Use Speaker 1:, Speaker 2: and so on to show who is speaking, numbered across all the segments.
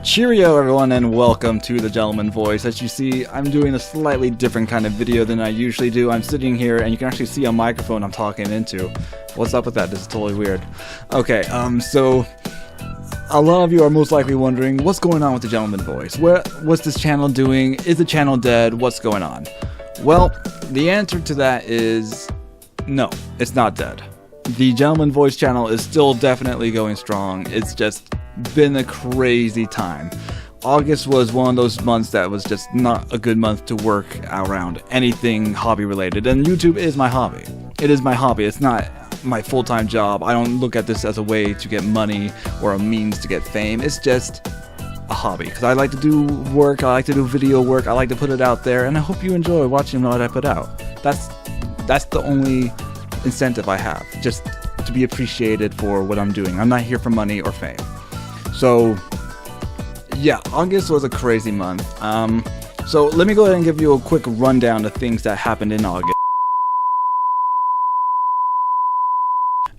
Speaker 1: Cheerio everyone and welcome to The Gentleman Voice. As you see, I'm doing a slightly different kind of video than I usually do. I'm sitting here and you can actually see a microphone I'm talking into. What's up with that? This is totally weird. Okay, so a lot of you are most likely wondering what's going on with The Gentleman Voice. What's this channel doing? Is the channel dead? What's going on? Well, the answer to that is no, it's not dead. The Gentleman Voice channel is still definitely going strong. It's just been a crazy time. August was one of those months that was just not a good month to work around anything hobby related, and YouTube is my hobby. It is my hobby. It's not my full-time job. I don't look at this as a way to get money or a means to get fame. It's just a hobby because I like to do work, I like to do video work, I like to put it out there, and I hope you enjoy watching what I put out. That's the only incentive I have, just to be appreciated for what I'm doing. I'm not here for money or fame. So yeah, August was a crazy month. So let me go ahead and give you a quick rundown of things that happened in August.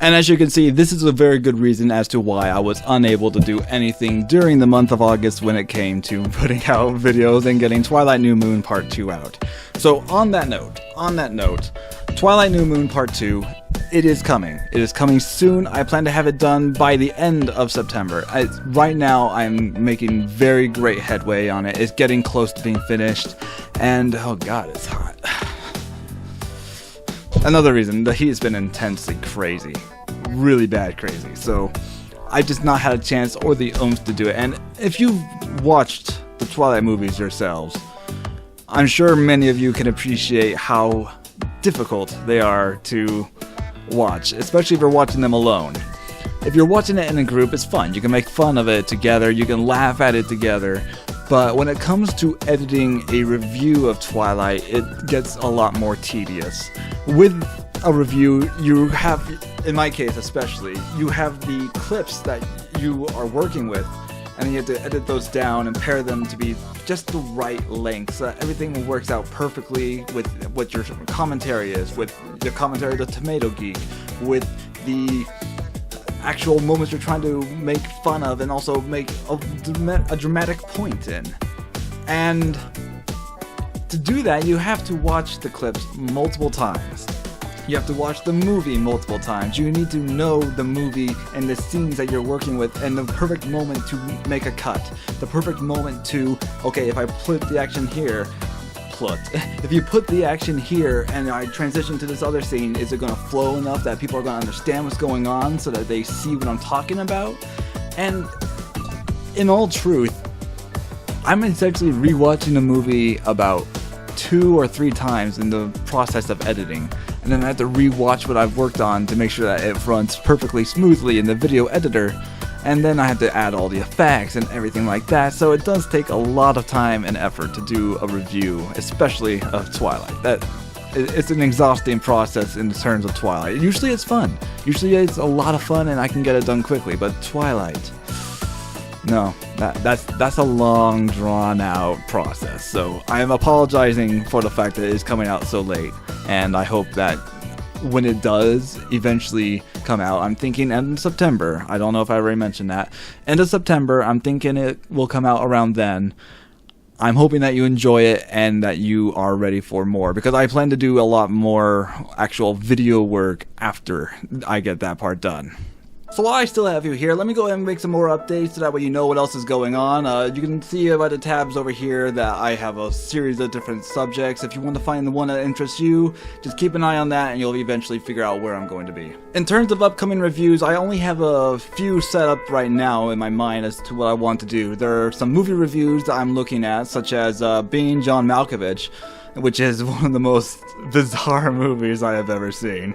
Speaker 1: And as you can see, this is a very good reason as to why I was unable to do anything during the month of August when it came to putting out videos and getting Twilight New Moon Part 2 out. So on that note, Twilight New Moon Part 2, it is coming. It is coming soon. I plan to have it done by the end of September. Right now, I'm making very great headway on it. It's getting close to being finished, and oh god, it's hot. Another reason, the heat has been intensely crazy. Really bad crazy. So, I just not had a chance or the oomph to do it. And if you've watched the Twilight movies yourselves, I'm sure many of you can appreciate how difficult they are to watch, especially if you're watching them alone. If you're watching it in a group, it's fun. You can make fun of it together, you can laugh at it together. But when it comes to editing a review of Twilight, it gets a lot more tedious. With a review, you have, in my case especially, you have the clips that you are working with, and you have to edit those down and pair them to be just the right length so that everything works out perfectly with what your commentary is, with the commentary of the Tomato Geek, with the actual moments you're trying to make fun of and also make a dramatic point in. And to do that, you have to watch the clips multiple times. You have to watch the movie multiple times. You need to know the movie and the scenes that you're working with and the perfect moment to make a cut. The perfect moment to, okay, if I put the action here, if you put the action here and I transition to this other scene, is it going to flow enough that people are going to understand what's going on so that they see what I'm talking about? And in all truth, I'm essentially rewatching the movie about 2 or 3 times in the process of editing. And then I have to rewatch what I've worked on to make sure that it runs perfectly smoothly in the video editor. And then I have to add all the effects and everything like that, so it does take a lot of time and effort to do a review, especially of Twilight. It's an exhausting process in terms of Twilight. Usually it's fun. Usually it's a lot of fun and I can get it done quickly, but Twilight, no, that's a long, drawn-out process. So I am apologizing for the fact that it is coming out so late, and I hope that when it does eventually come out, I'm thinking end of September. I don't know if I already mentioned that. End of September, I'm thinking it will come out around then. I'm hoping that you enjoy it and that you are ready for more, because I plan to do a lot more actual video work after I get that part done. So while I still have you here, let me go ahead and make some more updates so that way you know what else is going on. You can see by the tabs over here that I have a series of different subjects. If you want to find the one that interests you, just keep an eye on that and you'll eventually figure out where I'm going to be. In terms of upcoming reviews, I only have a few set up right now in my mind as to what I want to do. There are some movie reviews that I'm looking at, such as Being John Malkovich, which is one of the most bizarre movies I have ever seen.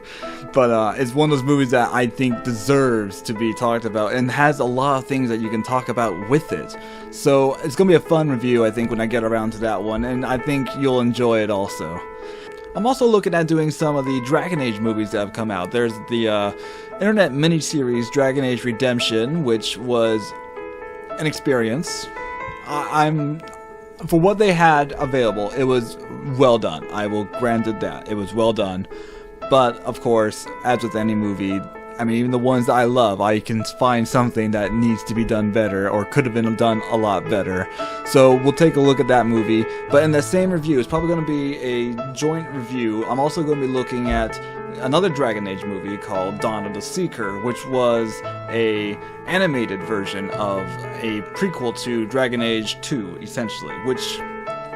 Speaker 1: But it's one of those movies that I think deserves to be talked about and has a lot of things that you can talk about with it. So it's going to be a fun review, I think, when I get around to that one, and I think you'll enjoy it also. I'm also looking at doing some of the Dragon Age movies that have come out. There's the internet miniseries Dragon Age Redemption, which was an experience. For what they had available, it was well done. I will grant it that. It was well done. But, of course, as with any movie, I mean, even the ones that I love, I can find something that needs to be done better or could have been done a lot better. So we'll take a look at that movie. But in the same review, it's probably going to be a joint review. I'm also going to be looking at another Dragon Age movie called Dawn of the Seeker, which was a animated version of a prequel to Dragon Age 2, essentially, which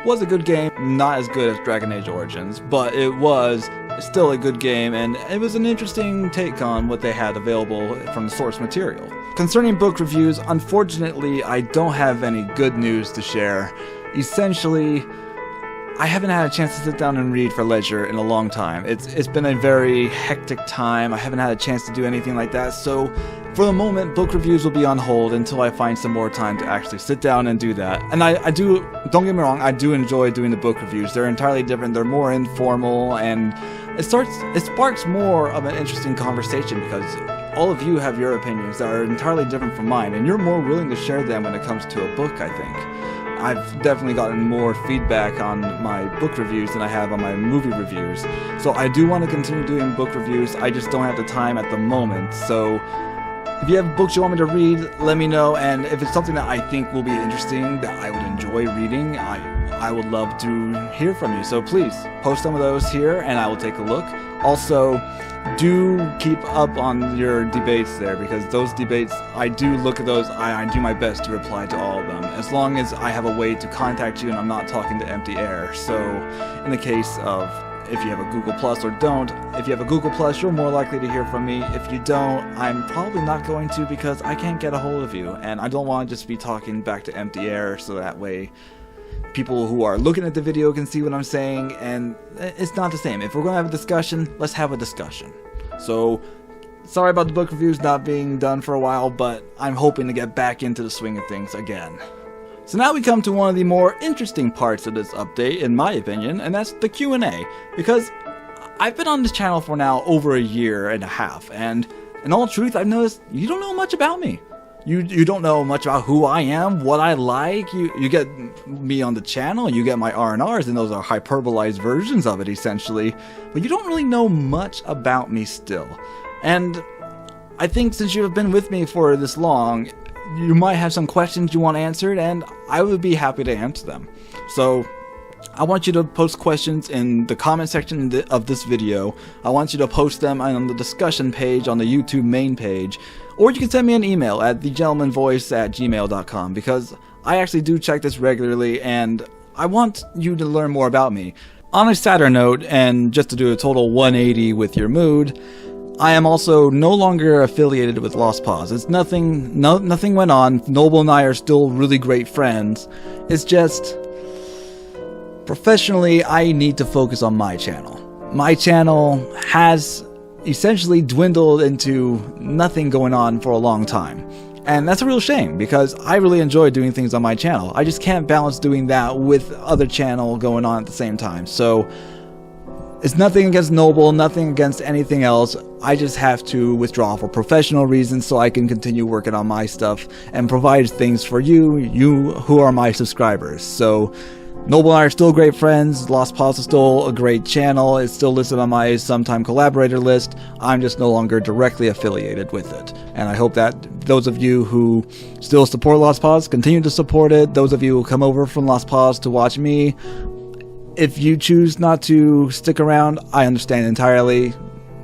Speaker 1: was a good game, not as good as Dragon Age Origins, but it was still a good game, and it was an interesting take on what they had available from the source material. Concerning book reviews, unfortunately, I don't have any good news to share. Essentially, I haven't had a chance to sit down and read for leisure in a long time. It's been a very hectic time. I haven't had a chance to do anything like that, so for the moment, book reviews will be on hold until I find some more time to actually sit down and do that. And I do, don't get me wrong, I do enjoy doing the book reviews. They're entirely different, they're more informal, and it sparks more of an interesting conversation because all of you have your opinions that are entirely different from mine, and you're more willing to share them when it comes to a book, I think. I've definitely gotten more feedback on my book reviews than I have on my movie reviews. So I do want to continue doing book reviews, I just don't have the time at the moment. So if you have books you want me to read, let me know, and if it's something that I think will be interesting, that I would enjoy reading, I would love to hear from you. So please, post some of those here and I will take a look. Also, do keep up on your debates there, because those debates, I do look at those, I do my best to reply to all of them, as long as I have a way to contact you and I'm not talking to empty air. So in the case of if you have a Google Plus or don't, if you have a Google Plus, you're more likely to hear from me. If you don't, I'm probably not going to, because I can't get a hold of you, and I don't want to just be talking back to empty air, so that way people who are looking at the video can see what I'm saying, and it's not the same. If we're going to have a discussion, let's have a discussion. So, sorry about the book reviews not being done for a while, but I'm hoping to get back into the swing of things again. So now we come to one of the more interesting parts of this update, in my opinion, and that's the Q&A, because I've been on this channel for now over a year and a half, and in all truth, I've noticed you don't know much about me. You don't know much about who I am, what I like. You get me on the channel, you get my R&Rs, and those are hyperbolized versions of it, essentially. But you don't really know much about me still. And I think since you have been with me for this long, you might have some questions you want answered, and I would be happy to answer them. So I want you to post questions in the comment section of this video. I want you to post them on the discussion page on the YouTube main page. Or you can send me an email at thegentlemanvoice@gmail.com, because I actually do check this regularly and I want you to learn more about me. On a sadder note, and just to do a total 180 with your mood, I am also no longer affiliated with Lost Paws. It's nothing went on. Noble and I are still really great friends. It's just, professionally, I need to focus on my channel. My channel has essentially dwindled into nothing going on for a long time. And that's a real shame, because I really enjoy doing things on my channel. I just can't balance doing that with other channel going on at the same time. So it's nothing against Noble, nothing against anything else. I just have to withdraw for professional reasons so I can continue working on my stuff and provide things for you who are my subscribers. So Noble and I are still great friends. Lost Paws is still a great channel. It's still listed on my sometime collaborator list. I'm just no longer directly affiliated with it. And I hope that those of you who still support Lost Paws continue to support it. Those of you who come over from Lost Paws to watch me, if you choose not to stick around, I understand entirely.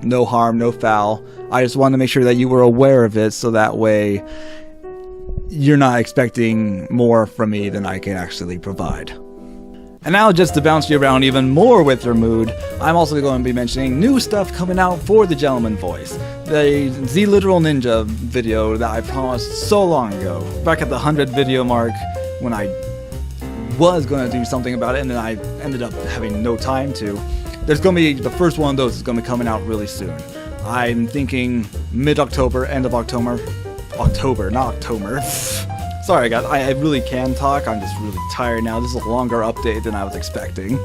Speaker 1: No harm, no foul. I just wanted to make sure that you were aware of it, so that way you're not expecting more from me than I can actually provide. And now, just to bounce you around even more with your mood, I'm also going to be mentioning new stuff coming out for the Gentleman Voice. The Z Literal Ninja video that I promised so long ago, back at the 100 video mark, when I was going to do something about it and then I ended up having no time to. There's going to be, the first one of those is going to be coming out really soon. I'm thinking mid-October, end of October. October, not October. Sorry guys, I really can talk, I'm just really tired now. This is a longer update than I was expecting.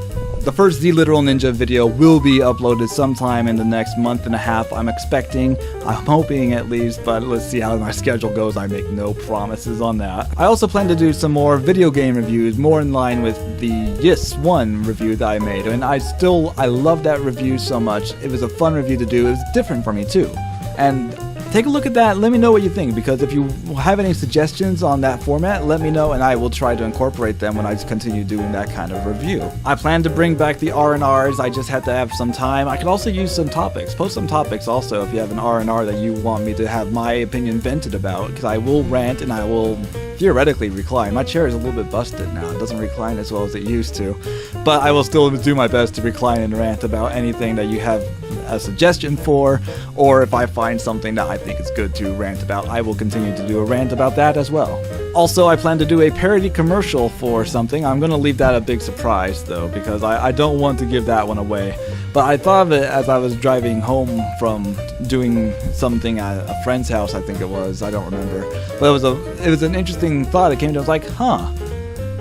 Speaker 1: The first Z Literal Ninja video will be uploaded sometime in the next month and a half, I'm expecting. I'm hoping at least, but let's see how my schedule goes. I make no promises on that. I also plan to do some more video game reviews, more in line with the Yes 1 review that I made. And I love that review so much. It was a fun review to do, it was different for me too. And take a look at that, let me know what you think, because if you have any suggestions on that format, let me know and I will try to incorporate them when I continue doing that kind of review. I plan to bring back the R&Rs, I just have to have some time. I could also use some topics. Post some topics also if you have an R&R that you want me to have my opinion vented about, because I will rant and I will theoretically recline. My chair is a little bit busted now, it doesn't recline as well as it used to, but I will still do my best to recline and rant about anything that you have a suggestion for, or if I find something that I think is good to rant about, I will continue to do a rant about that as well. Also, I plan to do a parody commercial for something. I'm going to leave that a big surprise though, because I don't want to give that one away. But I thought of it as I was driving home from doing something at a friend's house, I think it was, I don't remember. But it was an interesting thought. It came to, I was like, huh.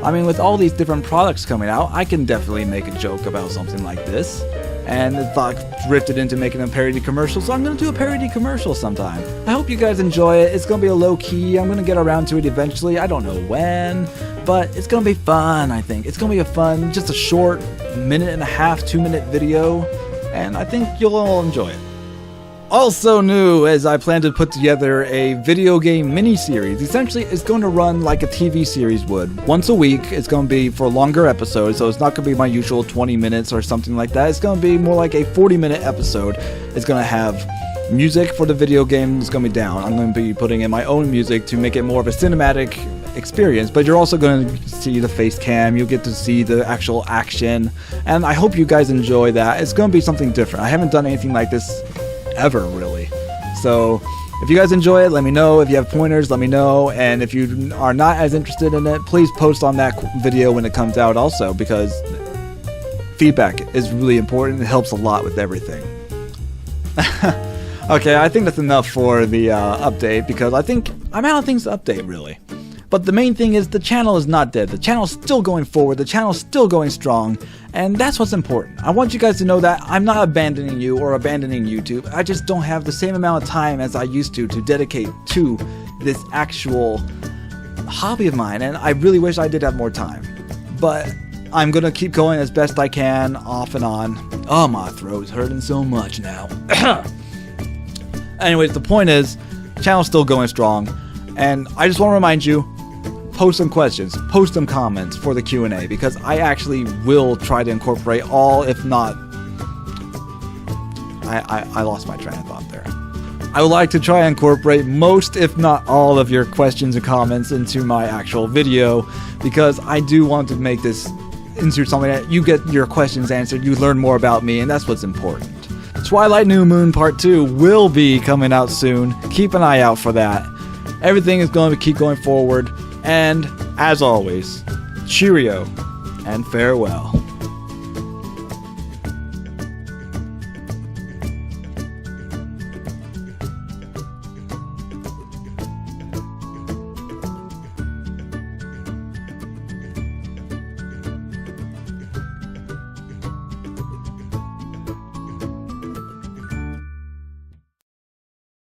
Speaker 1: I mean, with all these different products coming out, I can definitely make a joke about something like this. And the thought drifted into making a parody commercial, so I'm going to do a parody commercial sometime. I hope you guys enjoy it. It's going to be a low-key. I'm going to get around to it eventually. I don't know when, but it's going to be fun, I think. It's going to be a fun, just a short 1.5 2-minute video, and I think you'll all enjoy it. Also new is I plan to put together a video game mini-series. Essentially, it's going to run like a TV series would. Once a week, it's going to be for longer episodes, so it's not going to be my usual 20 minutes or something like that. It's going to be more like a 40-minute episode. It's going to have music for the video game. It's going to be down. I'm going to be putting in my own music to make it more of a cinematic experience, but you're also going to see the face cam, you'll get to see the actual action, and I hope you guys enjoy that. It's going to be something different. I haven't done anything like this ever, really. So if you guys enjoy it, let me know. If you have pointers, let me know. And if you are not as interested in it, please post on that video when it comes out also, because feedback is really important. It helps a lot with everything. Okay, I think that's enough for the update, because I think I'm out of things to update, really. But the main thing is the channel is not dead. The channel is still going forward. The channel is still going strong. And that's what's important. I want you guys to know that I'm not abandoning you or abandoning YouTube. I just don't have the same amount of time as I used to dedicate to this actual hobby of mine. And I really wish I did have more time. But I'm going to keep going as best I can, off and on. Oh, my throat's hurting so much now. Anyways, the point is, channel's still going strong. And I just want to remind you, post some questions, post some comments for the Q&A, because I actually will try to incorporate all, if not... I lost my train of thought there. I would like to try and incorporate most, if not all, of your questions and comments into my actual video, because I do want to make this into something that you get your questions answered, you learn more about me, and that's what's important. Twilight New Moon Part 2 will be coming out soon. Keep an eye out for that. Everything is going to keep going forward, and as always, cheerio and farewell.